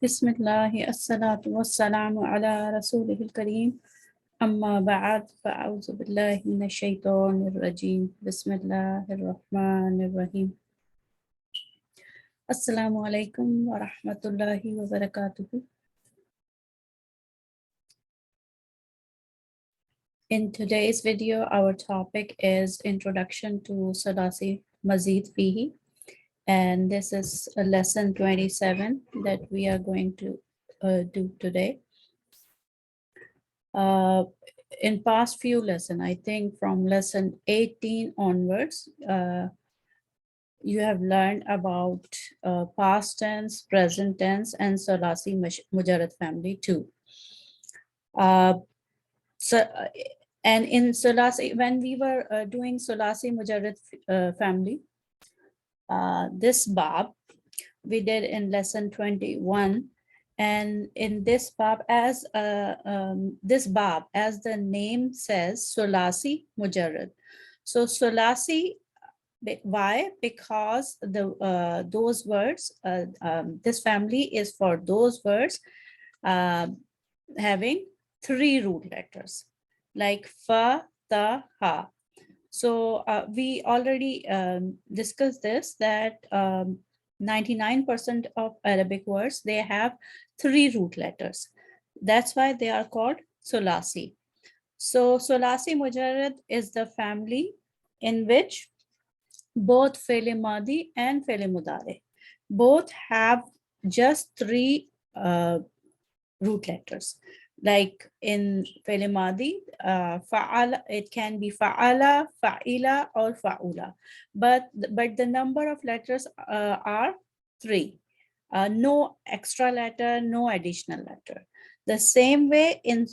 Bismillahi assalatu wassalamu ala rasulihil kareem. Amma ba'd, fa'auzu billahi minash shaitanir rajim. Bismillahir rahmanir rahim. Assalamu alaikum wa rahmatullahi wa barakatuhu. In today's video, our topic is Introduction to ثلاثي Mazid Fihi. And this is a lesson 27 that we are going to do today. In past few lessons, I think from lesson 18 onwards, you have learned about past tense, present tense, and ثلاثي Mujarrad family too. And in ثلاثي, when we were doing ثلاثي Mujarrad family, this bab we did in lesson 21, and in this bab, as the name says, ثلاثي Mujarrad. So ثلاثي, why? Because the those words, this family is for those words having 3 root letters, like fa, ta, ha. So we already discussed this, that 99% of Arabic words, they have 3 root letters. That's why they are called ثلاثي. So ثلاثي Mujarrad is the family in which both فعل ماضي and فعل مضارع both have just 3 root letters. Like in فعل ماضي, فعل, it can be فعل, فعل, or فعول. But the number of letters are 3. No extra letter, no additional letter. The same way in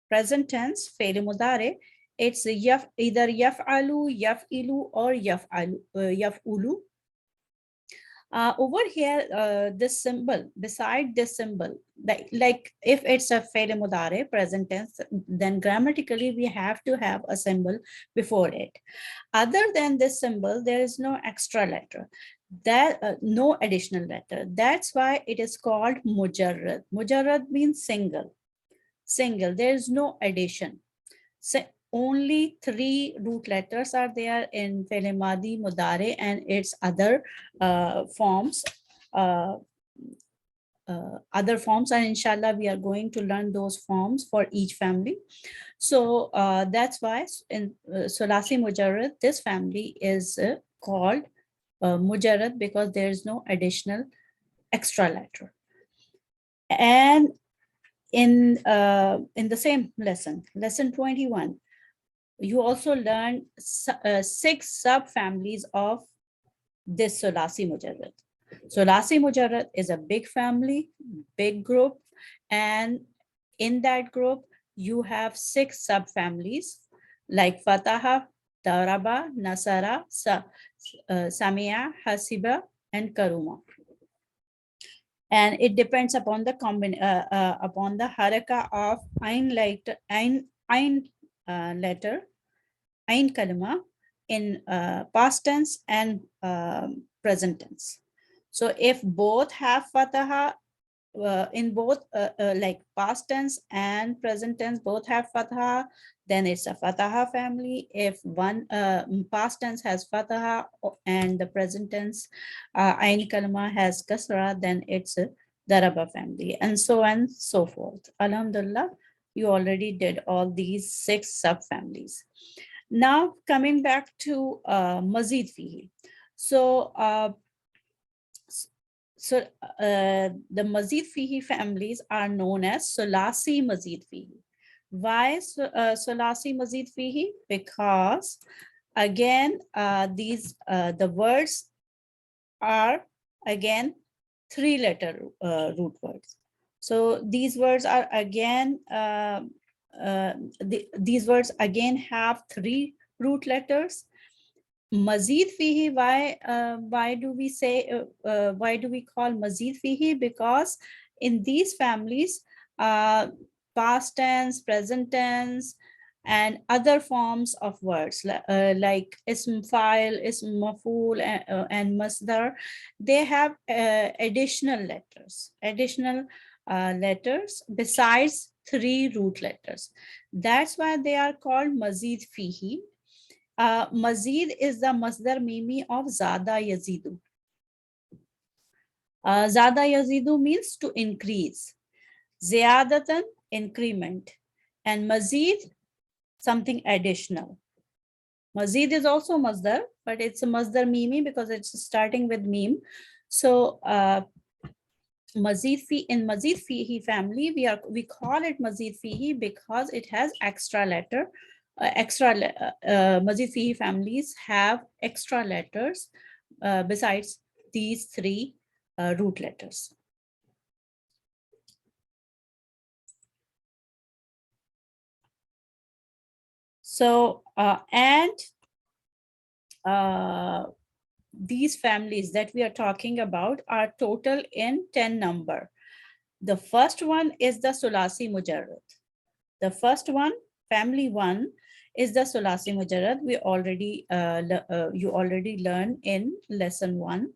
present tense, فعل مضارع, it's either يفعل, يفعل, or يفعل. Over here, this symbol, beside this symbol, like if it's a فعل مضارع, present tense, then grammatically we have to have a symbol before it. Other than this symbol, there is no extra letter, no additional letter. That's why it is called mujarrad. Mujarrad means single. There is no addition. So only 3 root letters are there in فعل ماضي, مضارع, and its other forms. Other forms, and inshallah we are going to learn those forms for each family. So that's why in ثلاثي Mujarrad, this family is called Mujarrad, because there is no additional extra letter. And in the same lesson 21, you also learn 6 subfamilies of this ثلاثي Mujarrad. ثلاثي Mujarrad is a big family, big group, and in that group you have 6 subfamilies like Fataha, Daraba, Nasara, Samia, Hasiba, and Karuma. And it depends upon the upon the haraka of ain letter, ain kalima in past tense and present tense. So if both have fataha, in both like past tense and present tense both have fataha, then it's a fataha family. If one past tense has fataha and the present tense ain kalima has kasra, then it's a daraba family, and so on and so forth. Alhamdulillah, you already did all these 6 subfamilies. Now coming back to Mazid Fihi. So the Mazid Fihi families are known as ثلاثي Mazid Fihi. Why ثلاثي Mazid Fihi? Because again these the words are again 3-letter root words. So these words are again these words again have 3 root letters. Mazid Fihi, why do we say why do we call Mazid Fihi? Because in these families, past tense, present tense, and other forms of words like ism file, ism maf'ul, and masdar. They have additional letters besides three root letters. That's why they are called Mazid Fihi. Mazid is the masdar mimi of Zada Yazidu. Zada Yazidu means to increase. Ziyadatan, increment. And Mazid, something additional. Mazid is also masdar, but it's a masdar mimi because it's starting with meme. So Mazid Fihi family, we call it Mazid Fihi because it has extra letter. Mazid Fihi families have extra letters besides these three root letters. So, these families that we are talking about are total in 10 number. The first one is the Sulasi Mujarrad. The first one, family one, is the Sulasi Mujarrad. You already learned in lesson 1.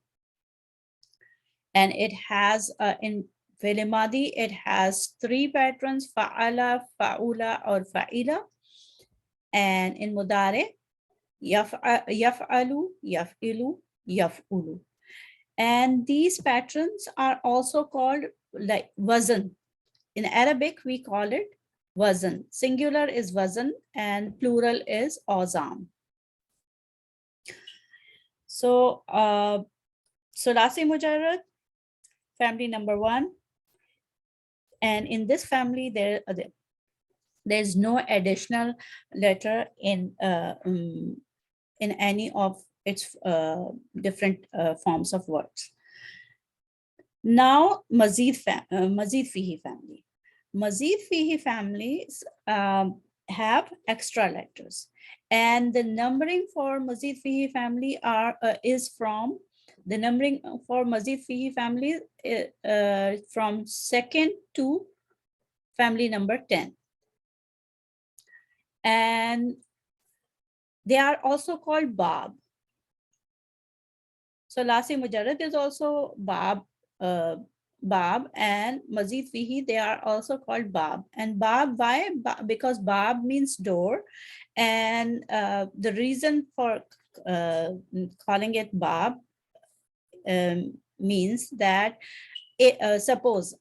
And it has, in Fi'l Madi, it has 3 patterns, Fa'ala, Fa'ula, or Fa'ila. And in Mudare, Yaf'alu, Yaf'ilu, Yaf'ulu. And these patterns are also called like wazn. In Arabic, we call it wazn. Singular is wazn and plural is awzan. So, Sulasi Mujarrad, family number 1. And in this family, there's no additional letter in any of its different forms of words. Now, Mazid Fihi family. Mazid Fihi families have extra letters, and the numbering for Mazid Fihi family is from the numbering for Mazid Fihi family from 2nd to family number 10, and they are also called Bab. So Lasi Mujarrad is also Bab, and Mazid Fihi, they are also called Bab. And Bab, why? Because Bab means door. And the reason for calling it Bab means that suppose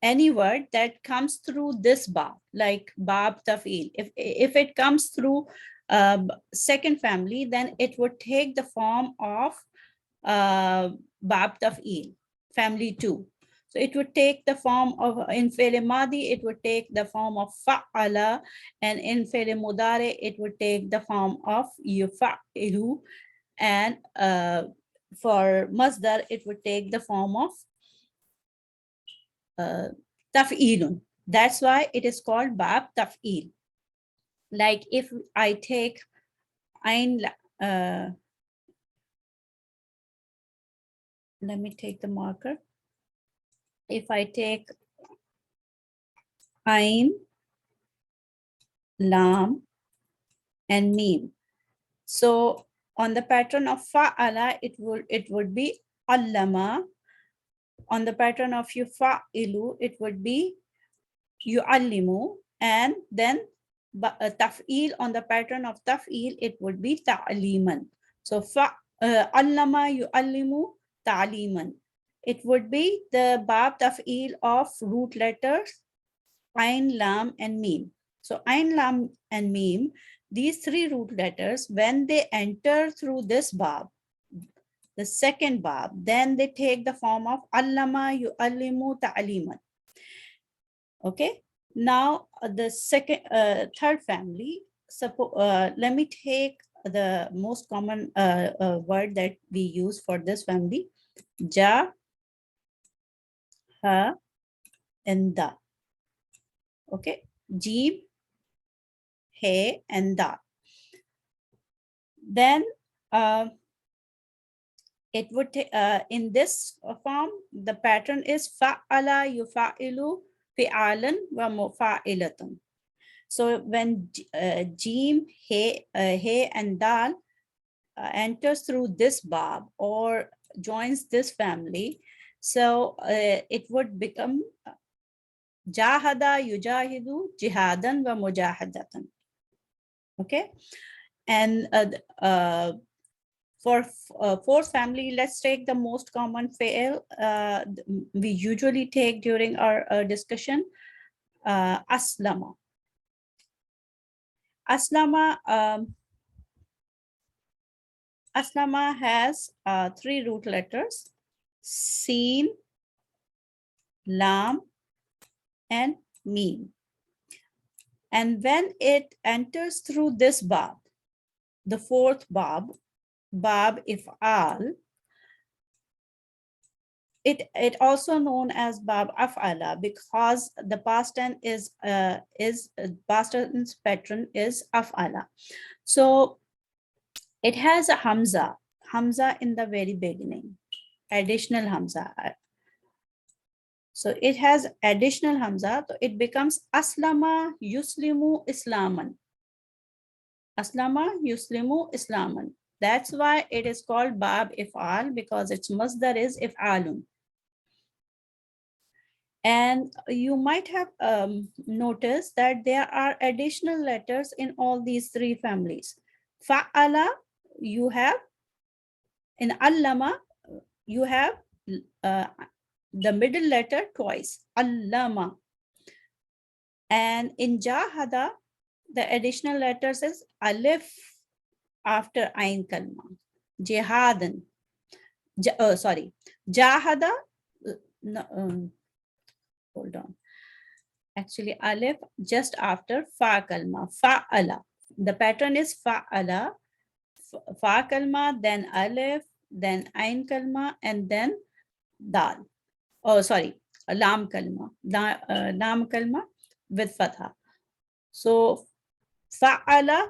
any word that comes through this Bab, like Bab Taf'il, if it comes through second family, then it would take the form of Bab Taf'il, family 2. So it would take the form of, in Fi'l Madi, it would take the form of Fa'ala, and in Fi'l Mudare, it would take the form of Yufa'ilu, and for Masdar, it would take the form of Taf'ilun. That's why it is called Bab Taf'il. Like if I take Ain, let me take the marker. If I take Ain, Lam, and Mim, so on the pattern of Fa'ala, it would be Allama. On the pattern of Yufa'ilu, it would be Yu'allimu, and then Taf'il, on the pattern of Taf'il, it would be Ta'liman. So Allama, Yu'allimu, Ta'liman. It would be the Bab Taf'il of root letters Ain, Lam, and Mim. So Ain, Lam, and Mim, these 3 root letters, when they enter through this Bab, the second Bab, then they take the form of Allama, Yu'allimu, Ta'liman. Okay. Now the third family. Let me take the most common word that we use for this family: Ja, Ha, and Da. Okay, Jeeb, He, and Da. Then it would in this form, the pattern is Fa'ala, Yufa'ilu, Fi'alan, wa Mufa'ilatan. So when Jim, He, and Dal enters through this bab or joins this family, so it would become Jahada yujahidu jihadan wa mujahadatan. Okay, and for fourth family, let's take the most common fail we usually take during our discussion. Aslama. Aslama has 3 root letters: Sin, Lam, and Mim. And when it enters through this bab, the fourth bab, bab if'al, it also known as bab af'ala because the past tense is past tense pattern is af'ala. So it has a hamza in the very beginning, additional hamza. So it has additional hamza, so it becomes aslama yuslimu islaman. Aslama yuslimu islaman. That's why it is called bab if'al, because its masdar is if'alun. And you might have noticed that there are additional letters in all these 3 families. Fa'ala, you have, in allama, you have the middle letter twice, allama. And in jahada, the additional letters is alif after ain kalma. Jihadan. Sorry. Jahada. Hold on. Actually, alif just after fa kalma. Fa'ala. The pattern is fa'ala. Fa kalma, then alif, then ain kalma, and then dal. Oh, sorry. Lam kalma. Lam kalma with fatha. So fa'ala,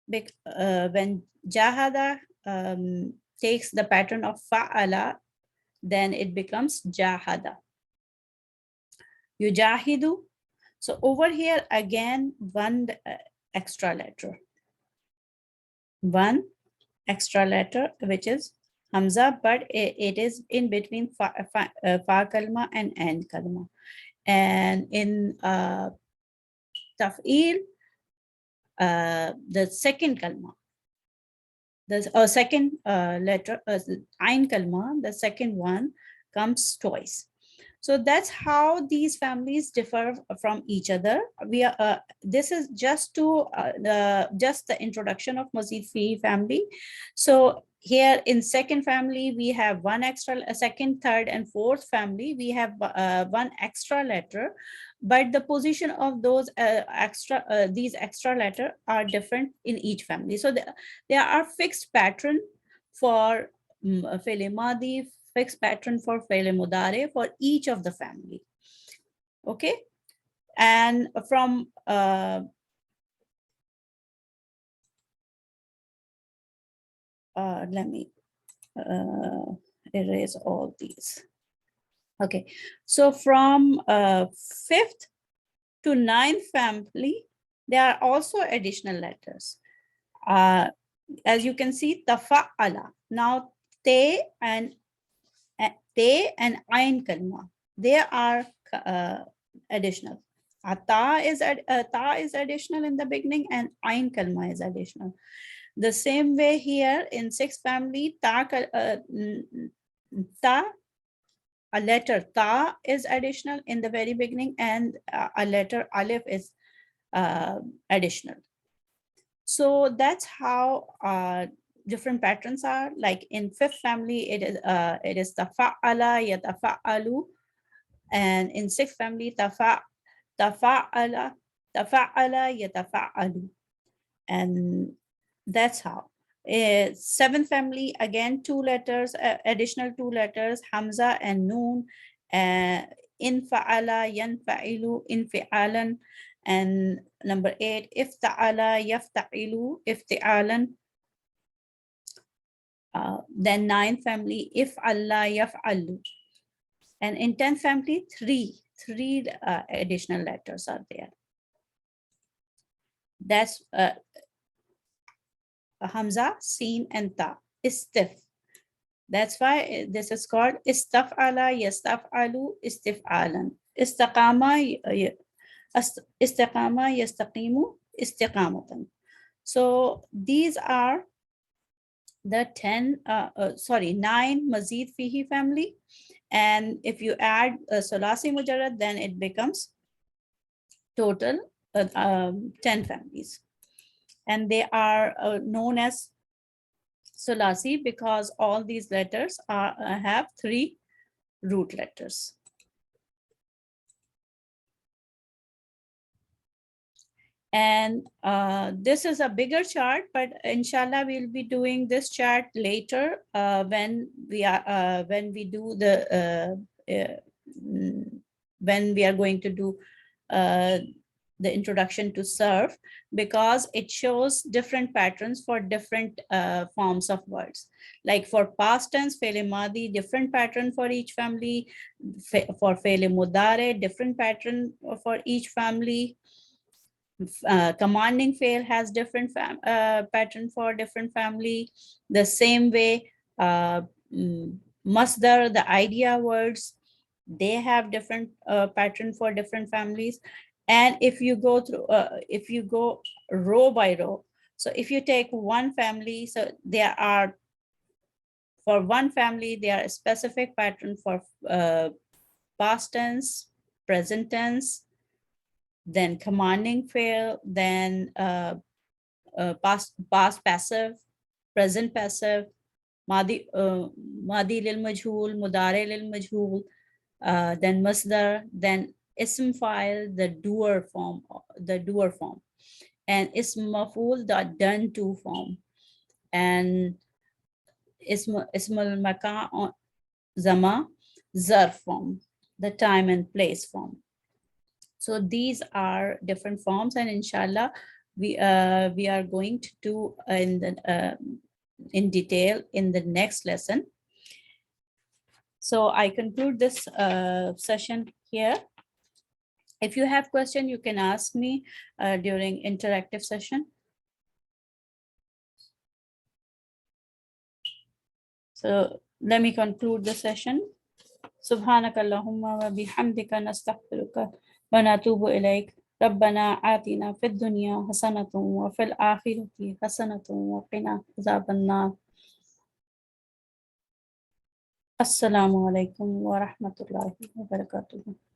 when jahada takes the pattern of fa'ala, then it becomes jahada. Yujahidu. So over here again, one extra letter. One extra letter, which is hamza, but it is in between fa kalma and ain kalma. And in taf'il, the second kalma, the second letter, ain kalma, the second one comes twice. So that's how these families differ from each other. We are this is just to the introduction of Mazid Fihi family. So here in second family, we have one extra, second, third, and fourth family, we have one extra letter, but the position of those these extra letter are different in each family. So there are fixed pattern for fi'l madi, fixed pattern for fi'l mudare for each of the family. Okay, and from let me erase all these. Okay, so from 5th to 9th family, there are also additional letters. As you can see, tafa'ala. Now te and ain kalma, they are additional. Ta is additional in the beginning, and ain kalma is additional. The same way here in 6th family, a letter ta is additional in the very beginning, and a letter alif is additional. So that's how different patterns are. Like in 5th family, it is tafa'ala yatafa'alu, and in 6th family, tafa'ala yatafa'alu, and that's how. 7th family, again 2 letters, additional 2 letters, hamza and noon. In fa'ala yanfa'ilu, infi'alan. And number 8, ifta'ala yafta'ilu, ifti'alan. Then 9th family, if Allah yaf'alu. And in 10th family, three additional letters are there. That's Hamza, Sin, and Ta. Istif. That's why this is called istaf'ala, yastaf'alu, istif'alan. Istiqama, yastaqimu, istiqamatan. So these are the 9 Mazid Fihi family. And if you add Sulasi Mujarrad, then it becomes total 10 families. And they are known as Sulasi because all these letters have 3 root letters. And this is a bigger chart, but inshallah we'll be doing this chart later when we are when we are going to do the introduction to surf, because it shows different patterns for different forms of words. Like for past tense, fe'l madi, different pattern for each family. For fe'l mudare, different pattern for each family. Commanding fail has different pattern for different family. The same way, masdar, the idea words, they have different pattern for different families. And if you go through, if you go row by row, so if you take one family, so there are, for one family, there are a specific pattern for past tense, present tense, then commanding fail, then past passive, present passive, madi lil majhul, mudare lil majhul, then masdar, then ism file, the doer form, and ism maf'ul, the done to form, and ismul makan zama, zarf form, the time and place form. So these are different forms, and inshallah we are going to do in detail in the next lesson. So I conclude this session here. If you have question, you can ask me during interactive session. So let me conclude the session. Subhanakallahumma wa bihamdika nastaghfiruka wa natubu ilayk. ربنا آتنا في الدنيا حسنة وفي الآخرة حسنة وقنا عذاب النار. السلام عليكم ورحمة الله وبركاته.